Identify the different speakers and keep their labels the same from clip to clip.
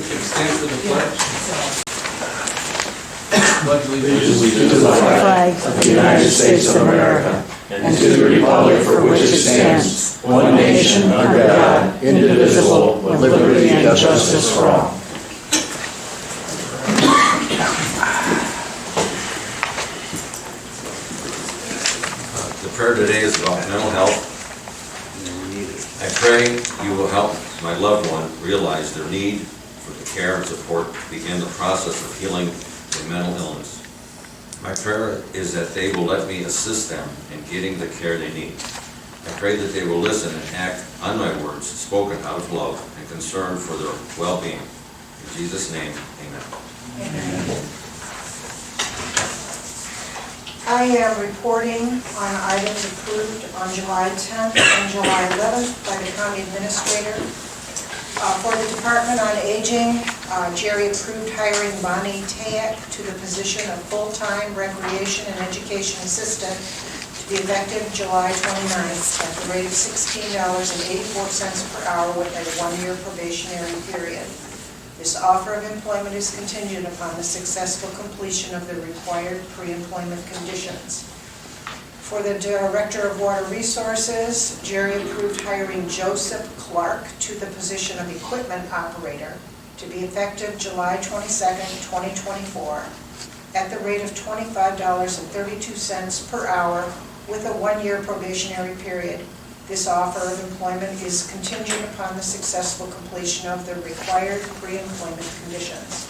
Speaker 1: Stand for the pledge. Pledge allegiance
Speaker 2: to the flag of the United States of America and to the republic for which it stands, one nation under God, indivisible, with liberty and justice for all.
Speaker 3: The prayer today is about mental health. I pray you will help my loved one realize their need for the care and support to begin the process of healing their mental illness. My prayer is that they will let me assist them in getting the care they need. I pray that they will listen and act on my words spoken out of love and concern for their well-being. In Jesus' name, amen.
Speaker 4: Amen. I am reporting on items approved on July 10th and July 11th by the County Administrator. For the Department on Aging, Jerry approved hiring Bonnie Tayak to the position of full-time Recreation and Education Assistant to be effective July 29th at the rate of $16.84 per hour within a one-year probationary period. This offer of employment is contingent upon the successful completion of the required pre-employment conditions. For the Director of Water Resources, Jerry approved hiring Joseph Clark to the position of Equipment Operator to be effective July 22nd, 2024 at the rate of $25.32 per hour with a one-year probationary period. This offer of employment is contingent upon the successful completion of the required pre-employment conditions.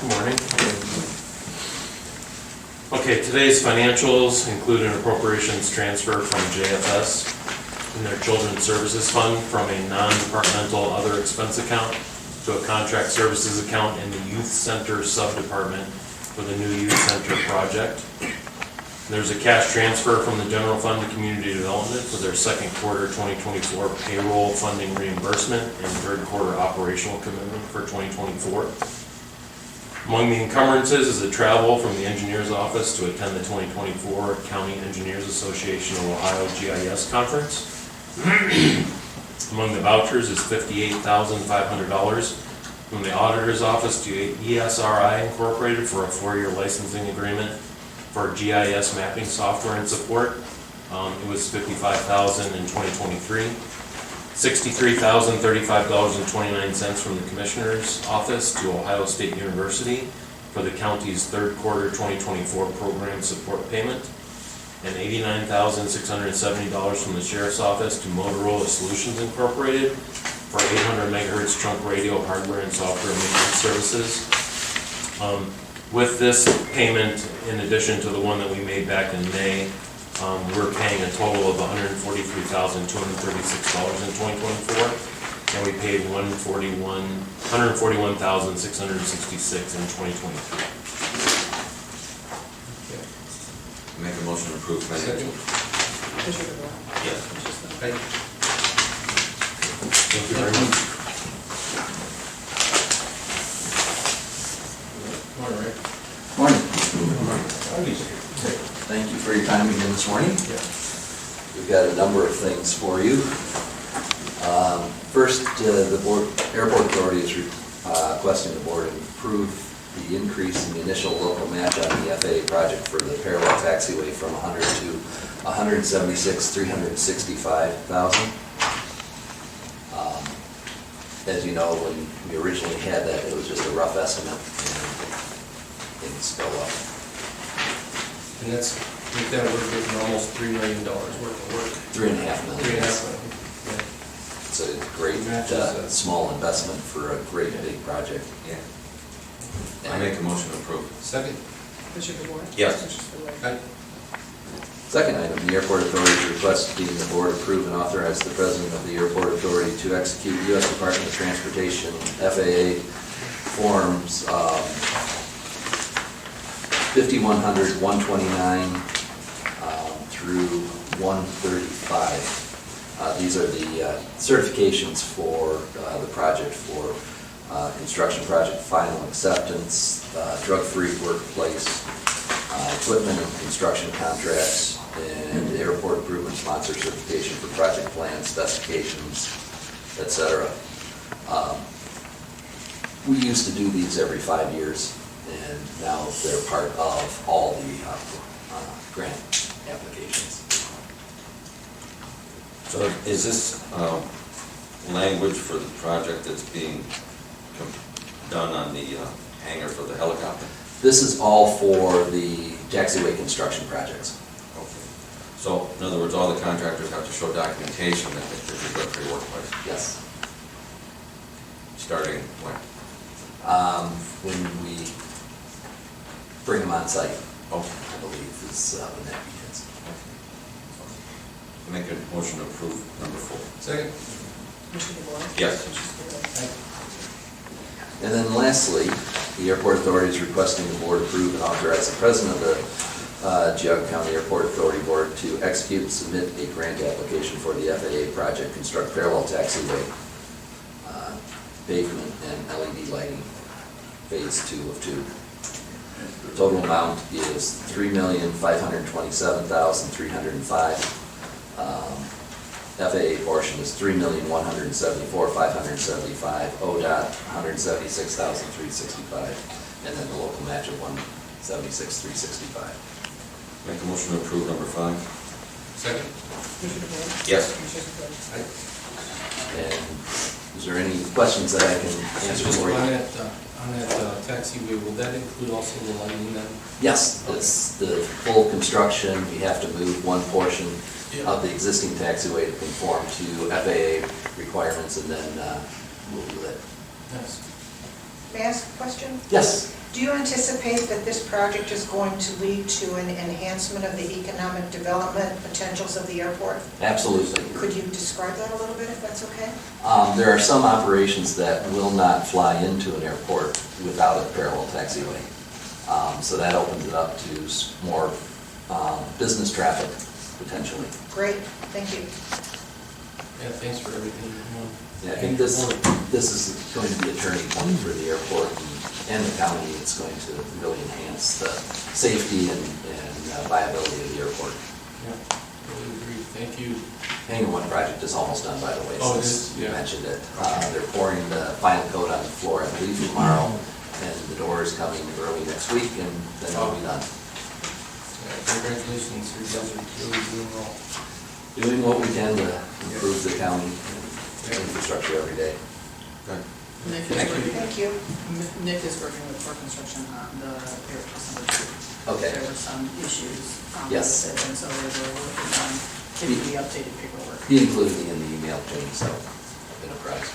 Speaker 5: Good morning. Okay, today's financials include an appropriations transfer from JFS in their Children's Services Fund from a non-departmental other expense account to a contract services account in the Youth Center Sub-Department for the new Youth Center project. There's a cash transfer from the General Fund to Community Development for their second quarter 2024 payroll funding reimbursement and third quarter operational commitment for 2024. Among the encumbrances is the travel from the engineer's office to attend the 2024 County Engineers Association of Ohio GIS Conference. Among the vouchers is $58,500 from the auditor's office to ESRI Incorporated for a 4-year licensing agreement for GIS mapping software and support. It was $55,000 in 2023. $63,035.29 from the Commissioner's Office to Ohio State University for the county's third quarter 2024 program support payment, and $89,670 from the Sheriff's Office to Motorola Solutions Incorporated for 800 megahertz trunk radio hardware and software maintenance services. With this payment, in addition to the one that we made back in May, we're paying a total of $143,236 in 2024, and we paid $141,666 in 2023.
Speaker 3: Make a motion to approve financials. Yes.
Speaker 5: Thank you very much.
Speaker 6: Morning. Thank you for your time again this morning. We've got a number of things for you. First, the Airport Authority is requesting the board approve the increase in the initial local match on the FAA project for the parallel taxiway from 100 to 176,365,000. As you know, when we originally had that, it was just a rough estimate, and things go up.
Speaker 1: And that's, with that, we're getting almost $3 million worth of work.
Speaker 6: $3.5 million.
Speaker 1: $3.5 million.
Speaker 6: It's a great, small investment for a great big project.
Speaker 3: Yeah. I make a motion to approve.
Speaker 1: Second.
Speaker 4: Commissioner DeWart?
Speaker 3: Yes.
Speaker 1: Aye.
Speaker 6: Second item, the Airport Authority requesting the board approve and authorize the President of the Airport Authority to execute U.S. Department of Transportation FAA forms 5100, 129 through 135. These are the certifications for the project for construction project final acceptance, drug-free workplace, equipment and construction contracts, and airport improvement sponsor certification for project plans, specifications, etc. We used to do these every 5 years, and now they're part of all the grant applications.
Speaker 3: So is this language for the project that's being done on the hangar for the helicopter?
Speaker 6: This is all for the taxiway construction projects.
Speaker 3: Okay. So in other words, all the contractors have to show documentation that they did their pre-work place,
Speaker 6: Yes.
Speaker 3: starting when?
Speaker 6: When we bring them on site,
Speaker 3: Okay.
Speaker 6: I believe is when that begins.
Speaker 3: Make a motion to approve number 4.
Speaker 1: Second?
Speaker 2: Commissioner DeBoer?
Speaker 3: Yes.
Speaker 2: Commissioner Spillier?
Speaker 6: And then lastly, the airport authority is requesting the board approve and authorize the president of the Geauga County Airport Authority Board to execute and submit a grant application for the FAA project, construct parallel taxiway, pavement and LED lighting, phase 2 of 2. The total amount is $3,527,305. FAA portion is $3,174,575, ODOT $176,365, and then the local match of $176,365.
Speaker 3: Make a motion to approve number 5.
Speaker 1: Second?
Speaker 2: Commissioner DeBoer?
Speaker 3: Yes.
Speaker 2: Commissioner Spillier?
Speaker 6: And is there any questions that I can answer
Speaker 1: Just
Speaker 6: for you?
Speaker 1: on that taxiway, will that include also the lighting then?
Speaker 6: Yes, it's the full construction. We have to move one portion of the existing taxiway to conform to FAA requirements, and then we'll do that.
Speaker 1: Yes.
Speaker 4: May I ask a question?
Speaker 6: Yes.
Speaker 4: Do you anticipate that this project is going to lead to an enhancement of the economic development potentials of the airport?
Speaker 6: Absolutely.
Speaker 4: Could you describe that a little bit, if that's okay?
Speaker 6: There are some operations that will not fly into an airport without a parallel taxiway. So that opens it up to more business traffic, potentially.
Speaker 4: Great, thank you.
Speaker 1: Yeah, thanks for everything.
Speaker 6: Yeah, I think this is going to be a turning point for the airport and the county. It's going to really enhance the safety and viability of the airport.
Speaker 1: Yeah, really agree. Thank you.
Speaker 6: Hangar 1 project is almost done, by the way,
Speaker 1: Oh, it
Speaker 6: since
Speaker 1: is?
Speaker 6: you
Speaker 1: Yeah.
Speaker 6: mentioned it. They're pouring the final coat on the floor, I believe, tomorrow, and the door is coming early next week, and then it'll be done.
Speaker 1: Yeah, congratulations, you guys are really doing well.
Speaker 6: Doing what we can to improve the county and infrastructure every day.
Speaker 3: Good.
Speaker 2: Nick
Speaker 3: Thank
Speaker 2: is
Speaker 3: you.
Speaker 2: working,
Speaker 4: Thank you.
Speaker 2: Nick is working with Fort Construction on the airport number 2.
Speaker 6: Okay.
Speaker 2: There were some issues
Speaker 6: Yes.
Speaker 2: with it, and so they were working on getting the updated paperwork.
Speaker 6: He included me in the email chain, so I've been apprised.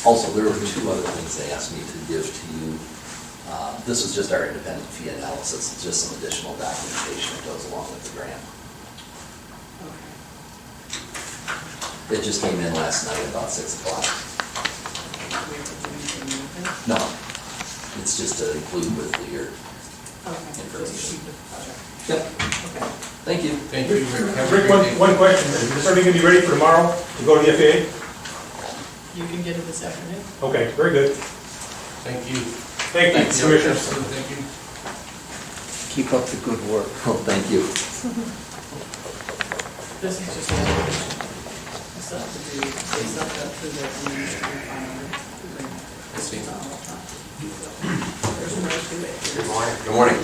Speaker 6: Also, there were 2 other things they asked me to give to you. This was just our independent fee analysis, it's just some additional documentation that goes along with the grant.
Speaker 2: Okay.
Speaker 6: It just came in last night about 6 o'clock.
Speaker 2: Do we have to do anything with it?
Speaker 6: No, it's just to include with your,
Speaker 2: Okay, just
Speaker 6: Information.
Speaker 2: keep the project.
Speaker 6: yep,
Speaker 2: Okay.
Speaker 6: thank you.
Speaker 1: Thank you, Rick. Have a
Speaker 7: Rick,
Speaker 1: great day.
Speaker 7: one question, is this already gonna be ready for tomorrow to go to the FAA?
Speaker 2: You can get it this afternoon.
Speaker 7: Okay, very good.
Speaker 1: Thank you.
Speaker 7: Thank you,
Speaker 1: Yeah,
Speaker 7: Commissioners.
Speaker 1: absolutely. Thank you.
Speaker 8: Keep up the good work.
Speaker 6: Oh, thank you.
Speaker 2: This is just an application. It's up to do, it's up to the administrative final agreement. This is all up. There's more to it.
Speaker 3: Good morning. Good morning.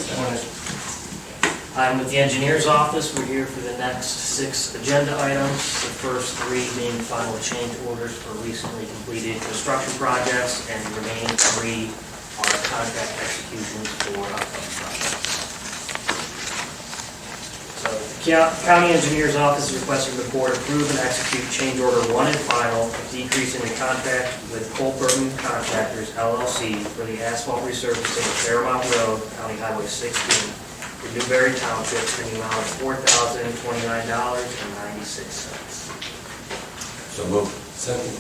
Speaker 8: I'm with the engineer's office. We're here for the next 6 agenda items. The first 3 being final change orders for recently completed construction projects, and the remaining 3 are contract executions for upcoming projects. So the county engineer's office is requesting the board approve and execute change order 1 and final, decreasing the contract with Colburn Contractors LLC for the asphalt resurfacing of Fairmount Road, County Highway 16, for Newberry Township, in the amount of $4,029.96.
Speaker 3: So moved.
Speaker 1: Second.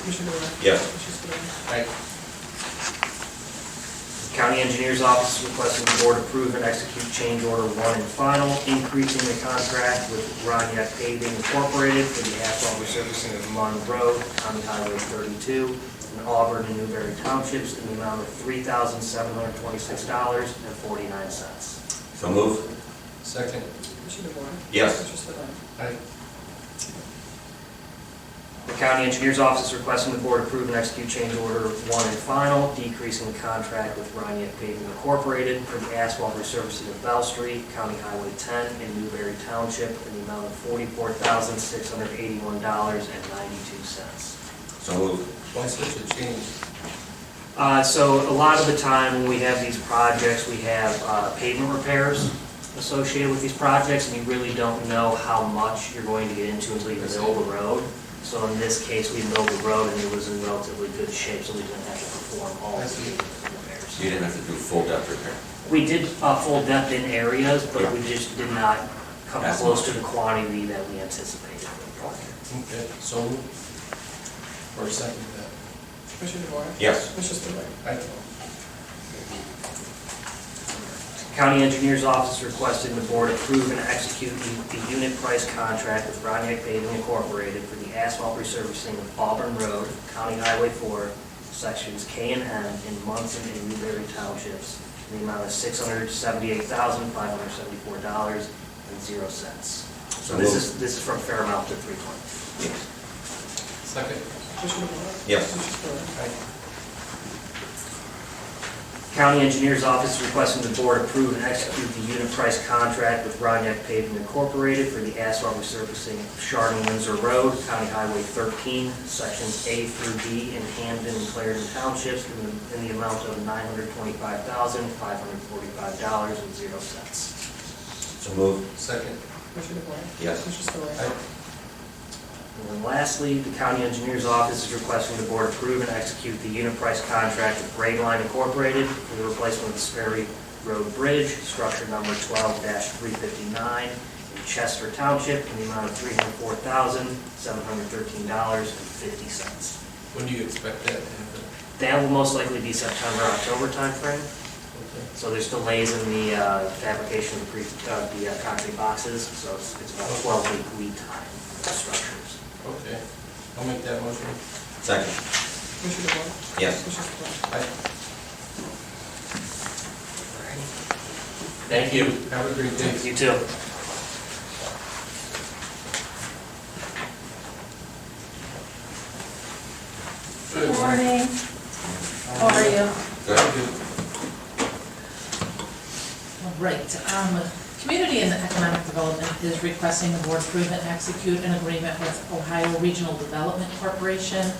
Speaker 2: Commissioner DeWitt?
Speaker 3: Yes.
Speaker 2: Commissioner Spillier?
Speaker 1: Aye.
Speaker 8: County Engineer's Office is requesting the board approve and execute change order 1 and final, increasing the contract with Roniak Paving Incorporated for the asphalt resurfacing of Munn Road, County Highway 32, in Auburn and Newberry Townships, in the amount of $3,726.49.
Speaker 3: So moved.
Speaker 1: Second.
Speaker 2: Commissioner DeBoer?
Speaker 3: Yes.
Speaker 2: Commissioner Spudler?
Speaker 1: Aye.
Speaker 8: The county engineer's office is requesting the board approve and execute change order one and final, decreasing the contract with Roniak Paving Incorporated for the asphalt resurfacing of Bell Street, County Highway 10 in Newberry Township in the amount of $44,681.92.
Speaker 3: So moved.
Speaker 1: Why such a change?
Speaker 8: So a lot of the time when we have these projects, we have pavement repairs associated with these projects, and you really don't know how much you're going to get into until you mill the road. So in this case, we milled the road and it was in relatively good shape, so we didn't have to perform all the pavement repairs.
Speaker 3: You didn't have to do full depth repair.
Speaker 8: We did full depth in areas, but we just did not come
Speaker 3: As
Speaker 8: close
Speaker 3: much.
Speaker 8: to the quantity that we anticipated for the project.
Speaker 1: Okay, so moved. Or second that.
Speaker 2: Commissioner DeBoer?
Speaker 3: Yes.
Speaker 2: Commissioner Spudler?
Speaker 1: Aye.
Speaker 8: County Engineer's Office requested the board approve and execute the unit price contract with Roniak Paving Incorporated for the asphalt resurfacing of Auburn Road, County Highway 4, sections K and M in Munson and Newberry Townships in the amount of $678,574.00. So this is from Fairmount to 320.
Speaker 1: Second.
Speaker 2: Commissioner DeBoer?
Speaker 3: Yes.
Speaker 2: Commissioner Spudler?
Speaker 1: Aye.
Speaker 8: County Engineer's Office is requesting the board approve and execute the unit price contract with Roniak Paving Incorporated for the asphalt resurfacing of Chardon Windsor Road, County Highway 13, sections A through D in Hamden and Clarendon Townships in the amount of $925,545.00.
Speaker 3: So moved.
Speaker 1: Second.
Speaker 2: Commissioner DeBoer?
Speaker 3: Yes.
Speaker 2: Commissioner Spudler?
Speaker 1: Aye.
Speaker 8: And then lastly, the County Engineer's Office is requesting the board approve and execute the unit price contract with Grade Line Incorporated for the replacement of the Sperry Road Bridge, structure number 12-359 in Chester Township in the amount of $304,713.50.
Speaker 1: When do you expect that to happen?
Speaker 8: That will most likely be September, October timeframe.
Speaker 1: Okay.
Speaker 8: So there's delays in the fabrication of the concrete boxes, so it's about a 12-week lead time for structures.
Speaker 1: Okay. I'll make that motion.
Speaker 3: Second.
Speaker 2: Commissioner DeBoer?
Speaker 3: Yes.
Speaker 2: Commissioner Spudler?
Speaker 1: Aye.
Speaker 5: Thank you.
Speaker 1: Have a great day.
Speaker 8: You too.
Speaker 1: Good
Speaker 9: Morning. How are you?
Speaker 3: Good.
Speaker 9: All right. Community and Economic Development is requesting the board approve and execute an agreement with Ohio Regional Development Corporation.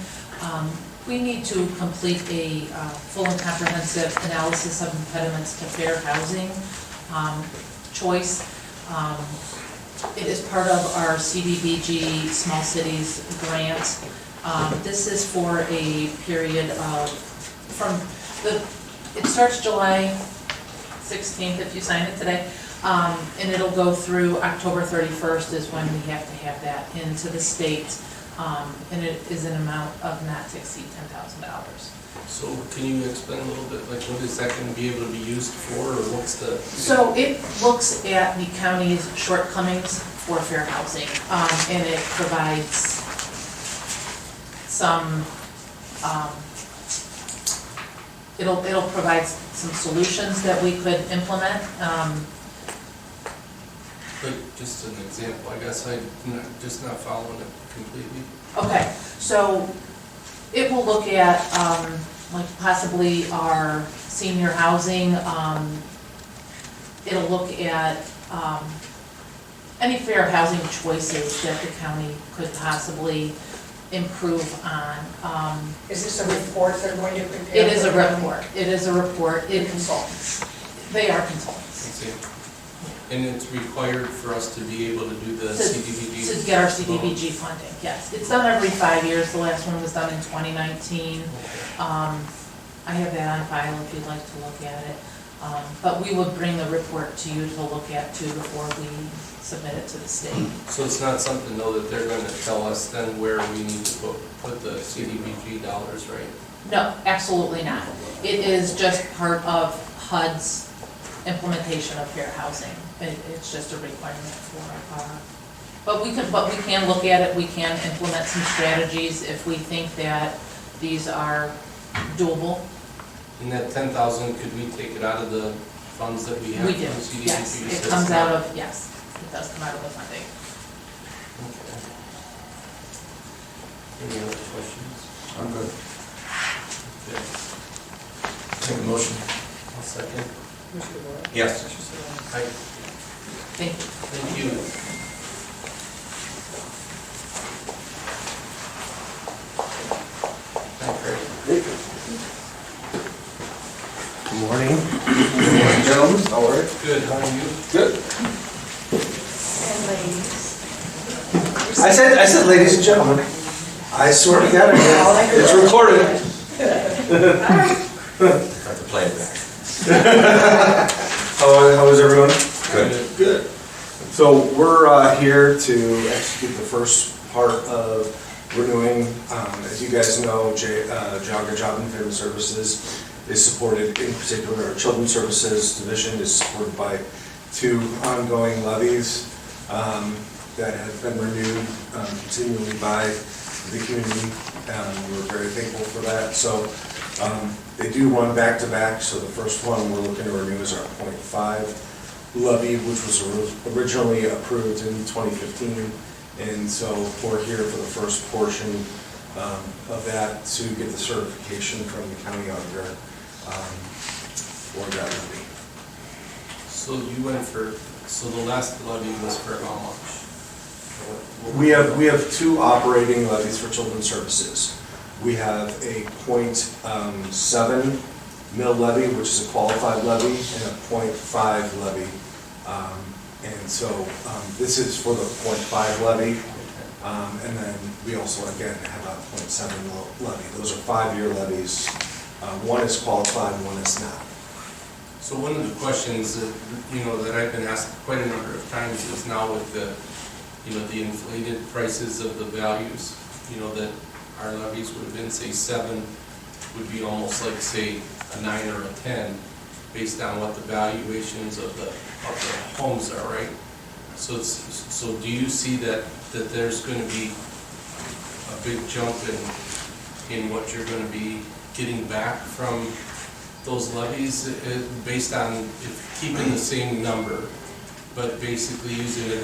Speaker 9: We need to complete a full and comprehensive analysis of impediments to fair housing choice. It is part of our CDBG Small Cities Grant. This is for a period of, it starts July 16th if you sign it today, and it'll go through October 31st is when we have to have that into the state, and it is an amount of not to exceed $10,000.
Speaker 1: So can you explain a little bit, like what is that going to be able to be used for, or what's the?
Speaker 9: So it looks at the county's shortcomings for fair housing, and it provides some, it'll provide some solutions that we could implement.
Speaker 1: Like, just an example, I guess I'm just not following it completely.
Speaker 9: Okay, so it will look at, like possibly our senior housing, it'll look at, any fair housing choices that the county could possibly improve on.
Speaker 4: Is this a report they're going to prepare?
Speaker 9: It is a
Speaker 4: for them?
Speaker 9: report, it is a report. It
Speaker 4: Consultants.
Speaker 9: They are
Speaker 1: I
Speaker 9: consultants.
Speaker 1: see. And it's required for us to be able to do the
Speaker 9: To
Speaker 1: CDBG?
Speaker 9: get our CDBG funding, yes. It's done every 5 years, the last one was done in 2019. I have that on file if you'd like to look at it. But we would bring the report to you to look at too before we submit it to the state.
Speaker 1: So it's not something though that they're going to tell us then where we need to put the CDBG dollars, right?
Speaker 9: No, absolutely not. It is just part of HUD's implementation of fair housing. It's just a requirement for our, but we can look at it, we can implement some strategies if we think that these are doable.
Speaker 1: And that 10,000, could we take it out of the funds that we have?
Speaker 9: We do,
Speaker 1: from CDBG?
Speaker 9: yes, it
Speaker 1: So
Speaker 9: comes
Speaker 1: it's
Speaker 9: out
Speaker 1: not-
Speaker 9: of, yes, it does come out of the funding.
Speaker 1: Okay. Any other questions?
Speaker 6: I'm good.
Speaker 1: Okay.
Speaker 6: Make a motion.
Speaker 1: I'll second.
Speaker 3: Yes.
Speaker 1: Aye.
Speaker 9: Thank you.
Speaker 1: Thank you. Hi, Craig.
Speaker 10: Good morning.
Speaker 6: Good morning, gentlemen. How are you?
Speaker 1: Good, how are you?
Speaker 6: Good.
Speaker 4: And ladies.
Speaker 10: I said, ladies and gentlemen, I swear to God, I did. It's recorded.
Speaker 3: Have to play it back.
Speaker 10: How is everyone?
Speaker 3: Good.
Speaker 10: Good. So we're here to execute the first part of renewing. As you guys know, Geauga Job and Family Services is supported, in particular, our Children's Services Division is supported by 2 ongoing levies that have been renewed continually by the community. We're very thankful for that. So they do run back to back. So the first one we're looking to renew is our .5 levy, which was originally approved in 2015. And so we're here for the first portion of that to get the certification from the county auditor for that levy.
Speaker 1: So you went for, so the last levy was for how much?
Speaker 10: We have 2 operating levies for Children's Services. We have a .7 mill levy, which is a qualified levy, and a .5 levy. And so this is for the .5 levy. And then we also, again, have a .7 levy. Those are 5-year levies. One is qualified, one is not.
Speaker 1: So one of the questions that, that I've been asked quite a number of times is now with the, the inflated prices of the values, that our levies would have been, say, 7, would be almost like, say, a 9 or a 10, based on what the valuations of the homes are, right? So do you see that there's going to be a big jump in what you're going to be getting back from those levies based on keeping the same number, but basically using it,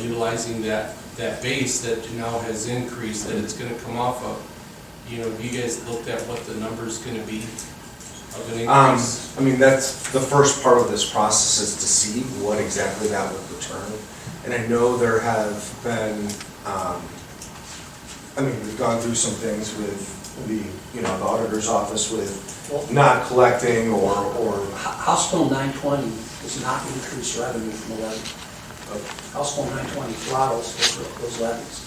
Speaker 1: utilizing that base that now has increased, that it's going to come off of? Have you guys looked at what the number's going to be of an increase?
Speaker 10: I mean, that's the first part of this process, is to see what exactly that would return. And I know there have been, we've gone through some things with the auditor's office with not collecting or.
Speaker 2: House Bill 920 does not increase revenue from the levy. House Bill 920 throttles those levies.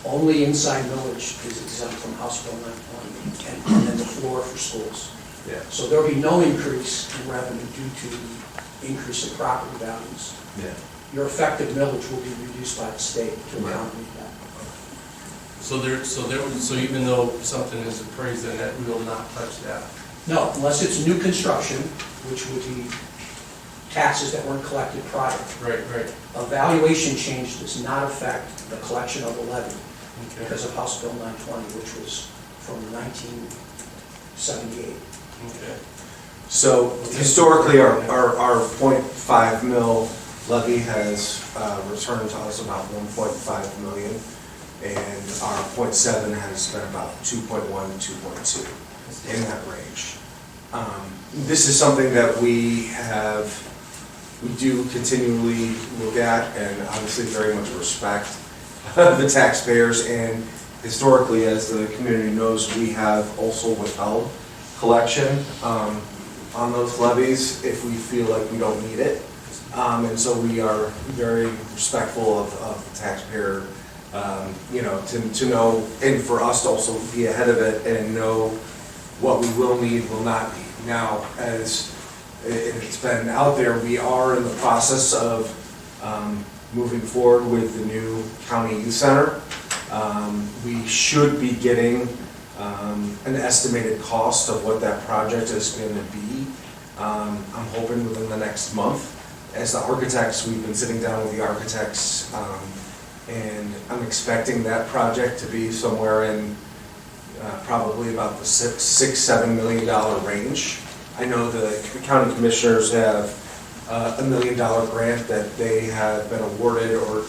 Speaker 2: Only inside millage is exempt from House Bill 920, and then the floor for schools.
Speaker 10: Yeah.
Speaker 2: So there'll be no increase in revenue due to the increase in property values.
Speaker 10: Yeah.
Speaker 2: Your effective millage will be reduced by the state to accommodate that.
Speaker 1: So even though something is appraised, then that will not touch that?
Speaker 2: No, unless it's new construction, which would be taxes that weren't collected prior.
Speaker 1: Right.
Speaker 2: A valuation change does not affect the collection of the levy
Speaker 1: Okay.
Speaker 2: because of House Bill 920, which was from 1978.
Speaker 1: Okay.
Speaker 10: So historically, our .5 mil levy has returned to us about 1.5 million, and our .7 has been about 2.1, 2.2, in that range. This is something that we do continually look at, and obviously very much respect the taxpayers, and historically, as the community knows, we have also withheld collection on those levies if we feel like we don't need it. And so we are very respectful of the taxpayer, to know, and for us to also be ahead of it and know what we will need, will not need. Now, as it's been out there, we are in the process of moving forward with the new county youth center. We should be getting an estimated cost of what that project is going to be. I'm hoping within the next month. As the architects, we've been sitting down with the architects, and I'm expecting that project to be somewhere in probably about the $6-7 million range. I know the county commissioners have a $1 million grant that they have been awarded or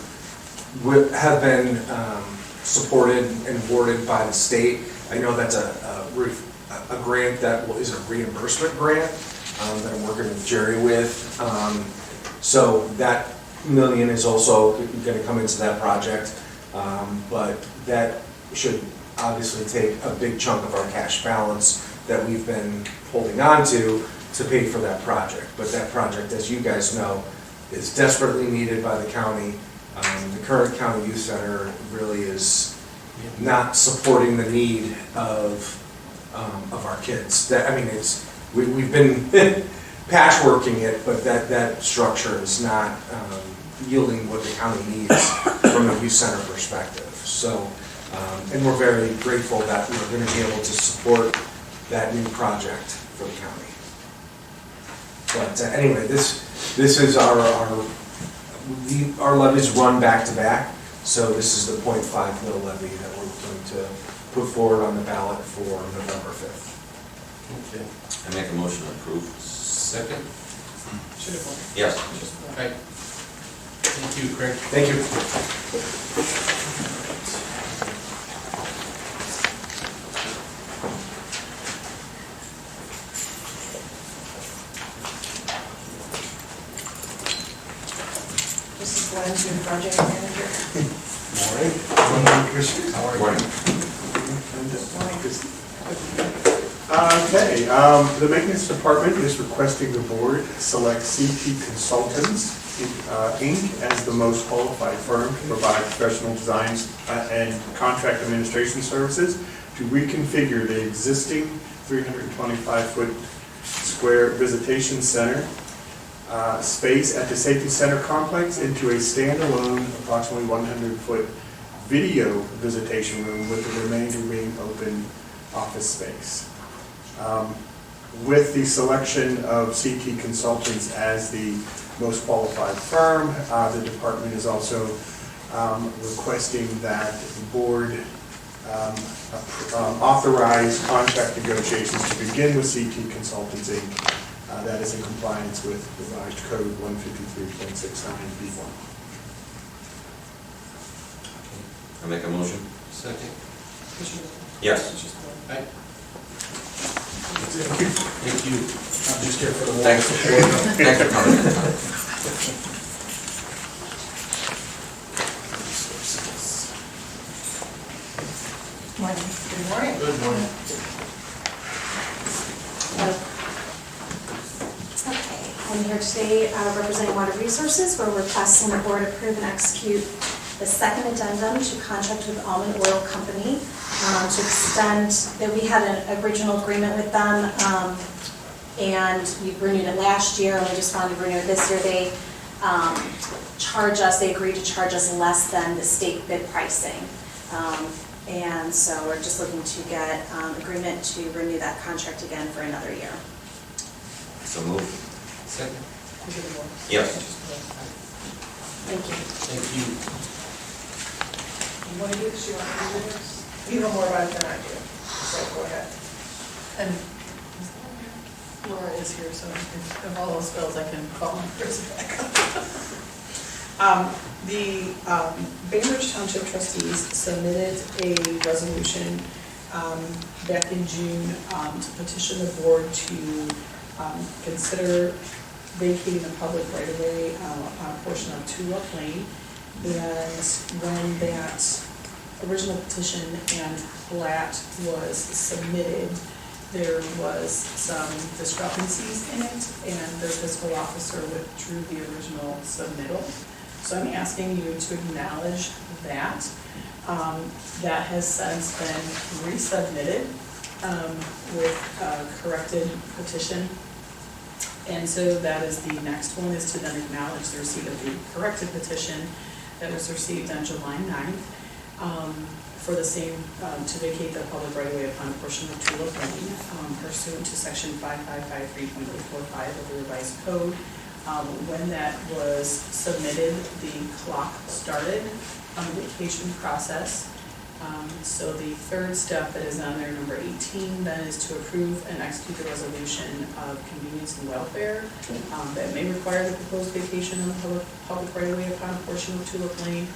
Speaker 10: have been supported and awarded by the state. I know that's a grant that is a reimbursement grant that I'm working with Jerry with. So that $1 million is also going to come into that project, but that should obviously take a big chunk of our cash balance that we've been holding on to pay for that project. But that project, as you guys know, is desperately needed by the county. The current county youth center really is not supporting the need of our kids. That, I mean, we've been patchworking it, but that structure is not yielding what the county needs from a youth center perspective. So, and we're very grateful that we're going to be able to support that new project for the county. But anyway, this is our levies run back to back. So this is the .5 mil levy that we're going to put forward on the ballot for November 5th.
Speaker 1: Okay.
Speaker 3: I make a motion to approve.
Speaker 1: Second?
Speaker 3: Yes.
Speaker 1: Okay. Thank you, Craig.
Speaker 10: Thank you.
Speaker 4: This is Glenn's new project manager.
Speaker 10: Morning. How are you?
Speaker 3: Morning.
Speaker 11: Okay, the maintenance department is requesting the board select CT Consultants, Inc. as the most qualified firm to provide professional designs and contract administration services to reconfigure the existing 325-foot square visitation center space at the Safety Center complex into a standalone, approximately 100-foot video visitation room, with the remainder being open office space. With the selection of CT Consultants as the most qualified firm, the department is also requesting that the board authorize contract negotiations to begin with CT Consultants, Inc. That is in compliance with revised code 153.69B1.
Speaker 3: I make a motion.
Speaker 1: Second?
Speaker 3: Yes.
Speaker 1: Aye. Thank you.
Speaker 10: I'm just here for the
Speaker 3: Thanks for coming.
Speaker 4: Morning. Good morning.
Speaker 1: Good morning.
Speaker 12: Okay, I'm here today representing Water Resources. We're requesting the board approve and execute the second addendum to contract with Almond Oil Company to extend, that we had an original agreement with them, and we renewed it last year, and we just wanted to renew it this year. They they agreed to charge us less than the state bid pricing. And so we're just looking to get agreement to renew that contract again for another year.
Speaker 3: So move.
Speaker 1: Second?
Speaker 3: Yes.
Speaker 12: Thank you.
Speaker 1: Thank you.
Speaker 4: You want to do this, you want to do this? You know more about it than I do, so go ahead.
Speaker 13: And Laura is here, so if all else fails, I can call on Chris back up. The Bainbridge Township trustees submitted a resolution back in June to petition the board to consider vacating the public right-of-way on a portion of Tulip Lane. And when that original petition and plat was submitted, there was some discrepancies in it, and the fiscal officer withdrew the original submittal. So I'm asking you to acknowledge that. That has since been resubmitted with a corrected petition. And so that is the next one, is to then acknowledge the receipt of the corrected petition that was received on July 9th for the same, to vacate the public right-of-way upon a portion of Tulip Lane pursuant to section 5553.845 of the revised code. When that was submitted, the clock started on the vacation process, So the third step that is on there, number 18, then is to approve and execute the resolution of convenience and welfare that may require the proposed vacation on the public right-of-way upon a portion of Tulip Lane,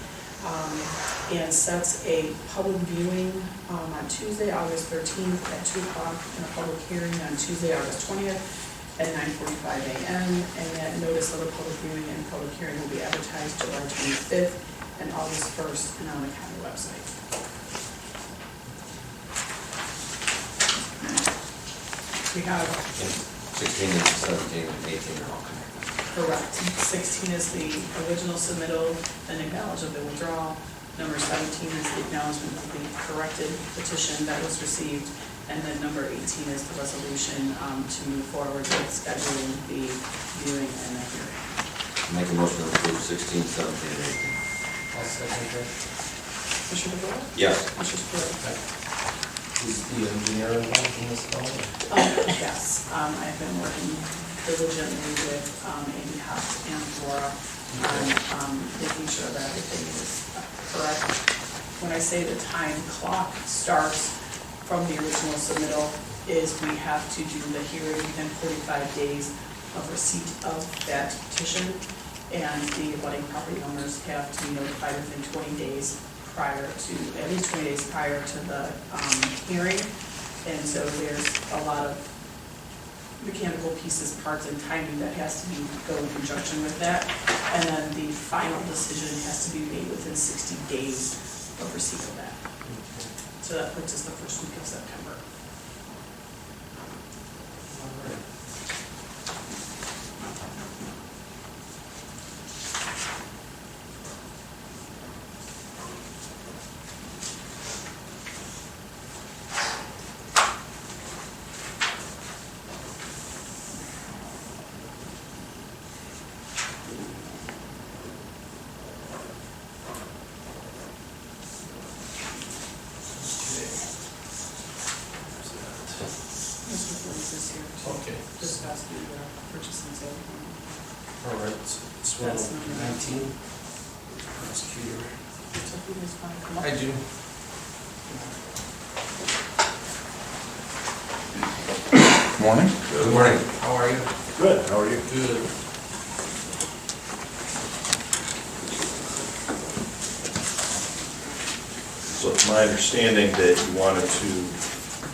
Speaker 13: and sets a public viewing on Tuesday, August 13th at 2 o'clock, and a public hearing on Tuesday, August 20th at 9:45 a.m. And that notice of the public viewing and public hearing will be advertised July 25th and August 1st and on the county website. We have,
Speaker 3: 16 and 17 and 18 are all connected.
Speaker 13: correct, 16 is the original submittal and acknowledge of the withdrawal. Number 17 is the acknowledgement of the corrected petition that was received. And then number 18 is the resolution to move forward with scheduling the viewing and the hearing.
Speaker 3: Make a motion to approve 16, 17, and 18.
Speaker 1: I'll second that.
Speaker 13: Commissioner DeWort?
Speaker 3: Yes.
Speaker 13: Commissioner Spillier?
Speaker 1: Is the engineer involved in this call?
Speaker 13: Yes, I've been working diligently with Andy Huff and Laura on making sure that everything is correct. When I say the time clock starts from the original submittal, is we have to do the hearing within 45 days of receipt of that petition, and the abutting property owners have to be notified within 20 days prior to, at least 20 days prior to the hearing. And so there's a lot of mechanical pieces, parts, and timing that has to go in conjunction with that. And then the final decision has to be made within 60 days of receipt of that. So that puts us the first week of September.
Speaker 1: All right.
Speaker 13: Mr. Flores is here to
Speaker 1: Okay.
Speaker 13: discuss the purchase and sale agreement.
Speaker 1: All right, so
Speaker 13: That's number
Speaker 1: 19. Prosecutor.
Speaker 13: So who is going to come up?
Speaker 1: I do.
Speaker 14: Morning.
Speaker 3: Good morning.
Speaker 1: How are you?
Speaker 14: Good, how are you?
Speaker 1: Good.
Speaker 14: So it's my understanding that you wanted to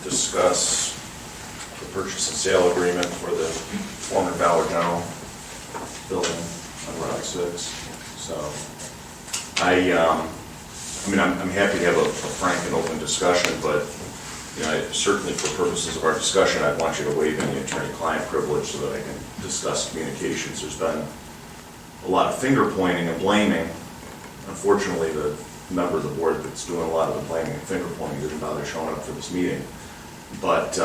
Speaker 14: discuss the purchase and sale agreement for the former Dollar General building on Route 6. So I'm happy to have a frank and open discussion, but certainly for purposes of our discussion, I'd want you to waive any attorney-client privilege so that I can discuss communications. There's been a lot of finger pointing and blaming. Unfortunately, the member of the board that's doing a lot of the blaming and finger pointing didn't bother showing up for this meeting. But,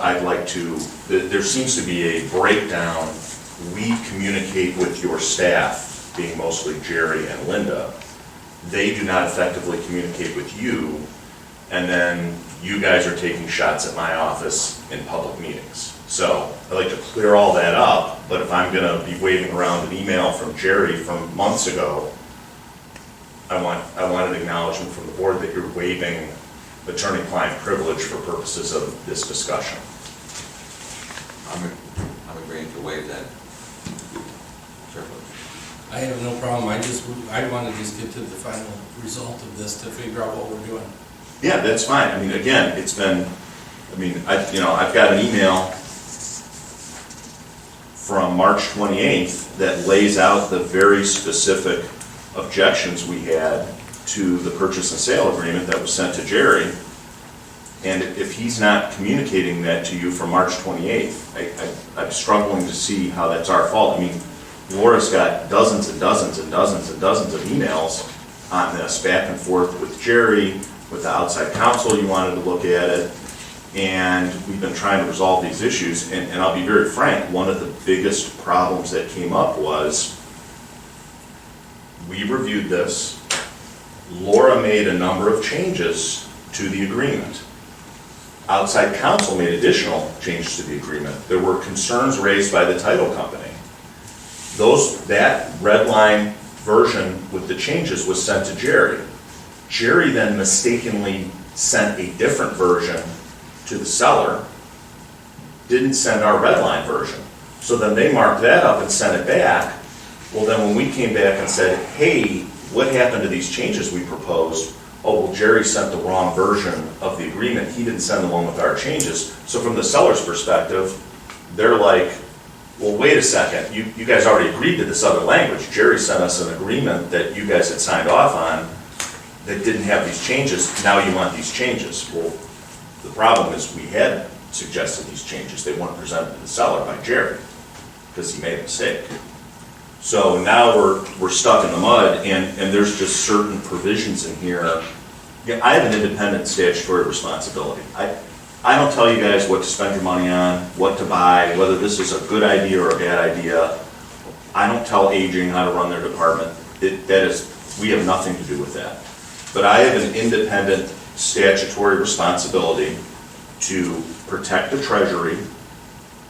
Speaker 14: I'd like to, there seems to be a breakdown. We communicate with your staff, being mostly Jerry and Linda. They do not effectively communicate with you, and then you guys are taking shots at my office in public meetings. So I'd like to clear all that up, but if I'm gonna be waving around an email from Jerry from months ago, I want an acknowledgement from the board that you're waiving attorney-client privilege for purposes of this discussion.
Speaker 3: I'm agreeing to waive that privilege.
Speaker 1: I have no problem. I want to just get to the final result of this to figure out what we're doing.
Speaker 14: Yeah, that's fine. Again, it's been, I've got an email from March 28th that lays out the very specific objections we had to the purchase and sale agreement that was sent to Jerry. And if he's not communicating that to you from March 28th, I'm struggling to see how that's our fault. Laura's got dozens and dozens and dozens and dozens of emails on this, back and forth with Jerry, with the outside counsel. You wanted to look at it, and we've been trying to resolve these issues. And I'll be very frank, one of the biggest problems that came up was we reviewed this. Laura made a number of changes to the agreement. Outside counsel made additional changes to the agreement. There were concerns raised by the title company. That red line version with the changes was sent to Jerry. Jerry then mistakenly sent a different version to the seller, didn't send our red line version. So then they marked that up and sent it back. Well, then when we came back and said, hey, what happened to these changes we proposed? Oh, well, Jerry sent the wrong version of the agreement. He didn't send the one with our changes. So from the seller's perspective, they're like, well, wait a second, you guys already agreed to this other language. Jerry sent us an agreement that you guys had signed off on that didn't have these changes. Now you want these changes. Well, the problem is we had suggested these changes. They weren't presented to the seller by Jerry because he made a mistake. So now we're stuck in the mud, and there's just certain provisions in here. Yeah, I have an independent statutory responsibility. I don't tell you guys what to spend your money on, what to buy, whether this is a good idea or a bad idea. I don't tell aging how to run their department. We have nothing to do with that. But I have an independent statutory responsibility to protect the treasury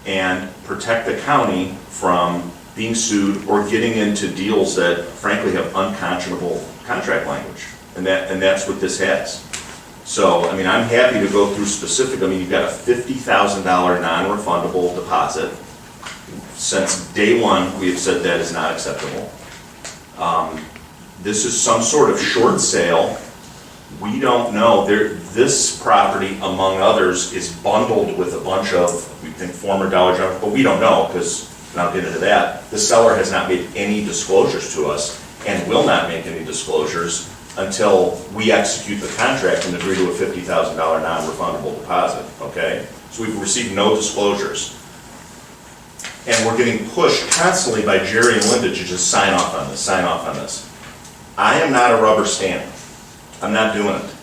Speaker 14: and protect the county from being sued or getting into deals that frankly have unconscionable contract language. And that's what this has. So, I mean, I'm happy to go through specific, I mean, you've got a $50,000 non-refundable deposit. Since day one, we have said that is not acceptable. This is some sort of short sale. We don't know, this property, among others, is bundled with a bunch of, we think, former Dollar General, but we don't know, because, and I'll get into that, the seller has not made any disclosures to us, and will not make any disclosures until we execute the contract and agree to a $50,000 non-refundable deposit, okay? So we've received no disclosures. And we're getting pushed constantly by Jerry and Linda to just sign off on this, sign off on this. I am not a rubber stamp. I'm not doing it.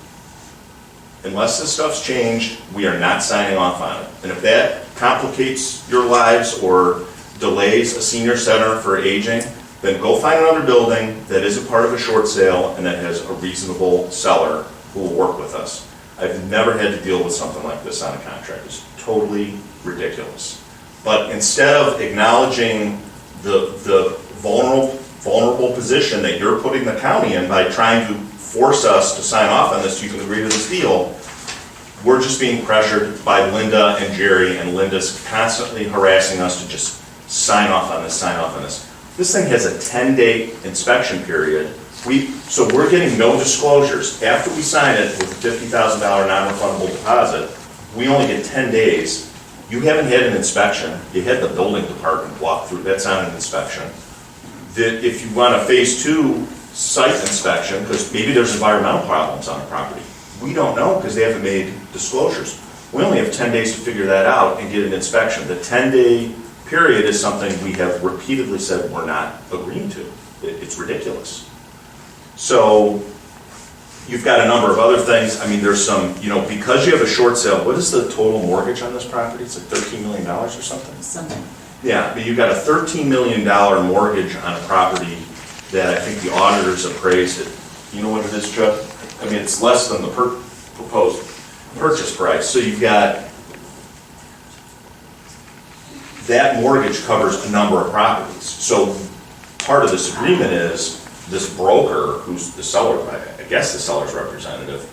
Speaker 14: Unless this stuff's changed, we are not signing off on it. And if that complicates your lives or delays a senior center for aging, then go find another building that isn't part of a short sale and that has a reasonable seller who will work with us. I've never had to deal with something like this on a contract. It's totally ridiculous. But instead of acknowledging the vulnerable position that you're putting the county in by trying to force us to sign off on this, you can agree to this deal, we're just being pressured by Linda and Jerry, and Linda's constantly harassing us to just sign off on this, sign off on this. This thing has a 10-day inspection period. So we're getting no disclosures. After we sign it with a $50,000 non-refundable deposit, we only get 10 days. You haven't had an inspection. You had the building department walk through. That's not an inspection. If you want a phase 2 site inspection, because maybe there's environmental problems on the property, we don't know because they haven't made disclosures. We only have 10 days to figure that out and get an inspection. The 10-day period is something we have repeatedly said we're not agreeing to. It's ridiculous. So you've got a number of other things. I mean, there's some, because you have a short sale, what is the total mortgage on this property? It's like $13 million or something?
Speaker 9: Something.
Speaker 14: Yeah, but you've got a $13 million mortgage on a property that I think the auditors appraised it. You know what it is, Chuck? I mean, it's less than the proposed purchase price. So you've got, that mortgage covers a number of properties. So part of this agreement is this broker, who's the seller, I guess the seller's representative,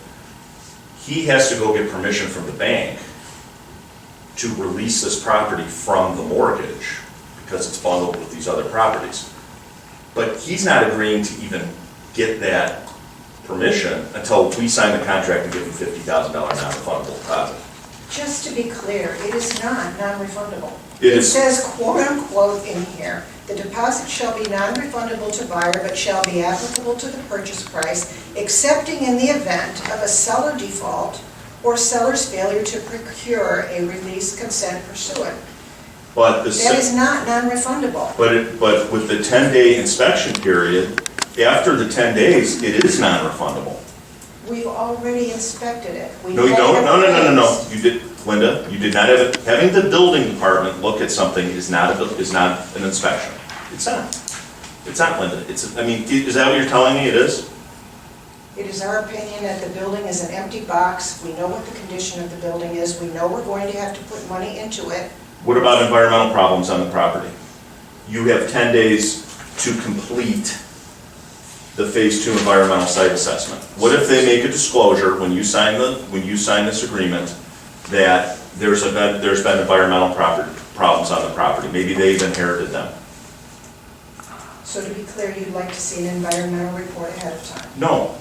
Speaker 14: he has to go get permission from the bank to release this property from the mortgage because it's bundled with these other properties. But he's not agreeing to even get that permission until we sign the contract and give him $50,000 non-refundable deposit.
Speaker 4: Just to be clear, it is not non-refundable.
Speaker 14: It
Speaker 4: It
Speaker 14: is.
Speaker 4: says quote-unquote in here, the deposit shall be non-refundable to buyer but shall be applicable to the purchase price, excepting in the event of a seller default or seller's failure to procure a release consent pursuant.
Speaker 14: But
Speaker 4: That is not non-refundable.
Speaker 14: But with the 10-day inspection period, after the 10 days, it is non-refundable.
Speaker 4: We've already inspected it. We
Speaker 14: No, you
Speaker 4: had
Speaker 14: don't,
Speaker 4: it
Speaker 14: no.
Speaker 4: fixed.
Speaker 14: You did, Linda, you did not have it. Having the building department look at something is not an inspection. It's not. It's not, Linda. Is that what you're telling me it is?
Speaker 4: It is our opinion that the building is an empty box. We know what the condition of the building is. We know we're going to have to put money into it.
Speaker 14: What about environmental problems on the property? You have 10 days to complete the Phase 2 environmental site assessment? What if they make a disclosure when you sign this agreement that there's been environmental problems on the property? Maybe they've inherited them.
Speaker 4: So to be clear, you'd like to see an environmental report ahead of time?
Speaker 14: No,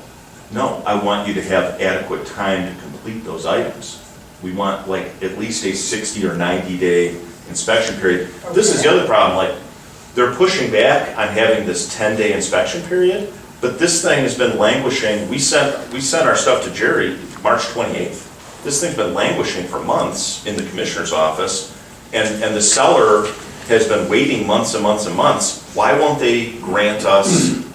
Speaker 14: I want you to have adequate time to complete those items. We want like at least a 60 or 90-day inspection period. This is the other problem, like, they're pushing back on having this 10-day inspection period, but this thing has been languishing. We sent our stuff to Jerry March 28th. This thing's been languishing for months in the commissioner's office, and the seller has been waiting months and months and months. Why won't they grant us